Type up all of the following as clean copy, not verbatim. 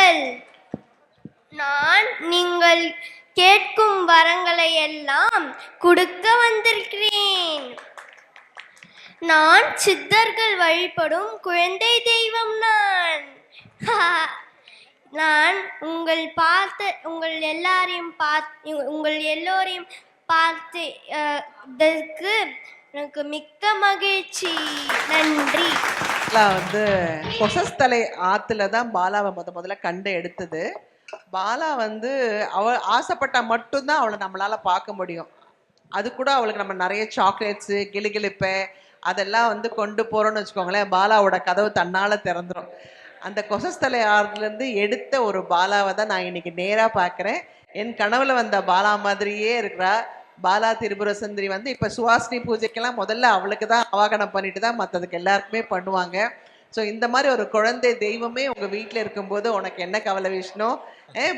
வாருங்கள். நான் நீங்கள் கேட்கும் வரங்களை எல்லாம் கொடுக்க வந்திருக்கிறேன். நான் சித்தர்கள் வழிபடும் குழந்தை தெய்வம். நான் உங்கள் எல்லோரையும் பார்த்ததற்கு எனக்கு மிக்க மகிழ்ச்சி. நன்றி. கொசஸ்தலை ஆத்துல தான் பாலாவை முதல்ல கண்டு எடுத்தது. பாலா அவள் ஆசைப்பட்டா மட்டும்தான் அவளை நம்மளால பார்க்க முடியும். அது கூட அவளுக்கு நம்ம நிறைய சாக்லேட்ஸு கிளுகிளிப்பை அதெல்லாம் கொண்டு போறோம்னு வச்சுக்கோங்களேன், பாலாவோட கதவு தன்னால திறந்துடும். அந்த கொசஸ்தலை ஆறுலேருந்து எடுத்த ஒரு பாலாவை தான் நான் இன்னைக்கு நேராக பார்க்குறேன். என் கனவுல வந்த பாலா மாதிரியே இருக்கிறா. பாலா திரிபுர சுந்தரி இப்போ சுவாசினி பூஜைக்கெல்லாம் முதல்ல அவளுக்கு தான் அவாகனம் பண்ணிட்டு தான் மற்றதுக்கு எல்லாருக்குமே பண்ணுவாங்க. ஸோ இந்த மாதிரி ஒரு குழந்தை தெய்வமே உங்கள் வீட்டில் இருக்கும்போது உனக்கு என்ன கவலை விஷ்ணு?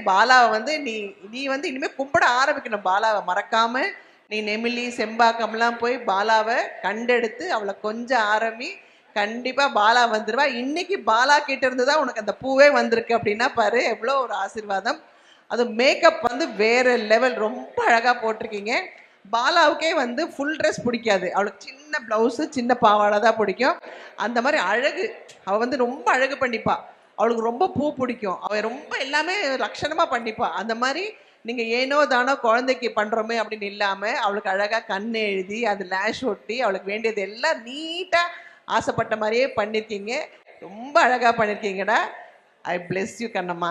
பாலாவை நீ இனிமேல் கும்பிட ஆரம்பிக்கணும். பாலாவை மறக்காம நீ நெமிலி செம்பாக்கம்லாம் போய் பாலாவை கண்டெடுத்து அவளை கொஞ்சம் ஆரம்பி. கண்டிப்பாக பாலா வந்துடுவா. இன்னைக்கு பாலா கிட்ட இருந்து தான் உனக்கு அந்த பூவே வந்திருக்கு அப்படின்னா பாரு எவ்வளோ ஒரு ஆசீர்வாதம். அது மேக்கப் வேற லெவல், ரொம்ப அழகாக போட்டிருக்கீங்க. பாலாவுக்கே ஃபுல் ட்ரெஸ் பிடிக்காது, அவளுக்கு சின்ன ப்ளவுஸு சின்ன பாவாடை தான் பிடிக்கும். அந்த மாதிரி அழகு அவள் ரொம்ப அழகு பண்ணிப்பா. அவளுக்கு ரொம்ப பூ பிடிக்கும், அவள் ரொம்ப எல்லாமே லட்சணமாக பண்ணிப்பா. அந்த மாதிரி நீங்கள் ஏனோ தானோ குழந்தைக்கு பண்ணுறோமே அப்படின்னு இல்லாமல் அவளுக்கு அழகாக கண் எழுதி அது லேஷ் ஒட்டி அவளுக்கு வேண்டியது எல்லாம் நீட்டாக ஆசைப்பட்ட மாதிரியே பண்ணியிருக்கீங்க. ரொம்ப அழகாக பண்ணியிருக்கீங்கடா. I bless you Kannamma.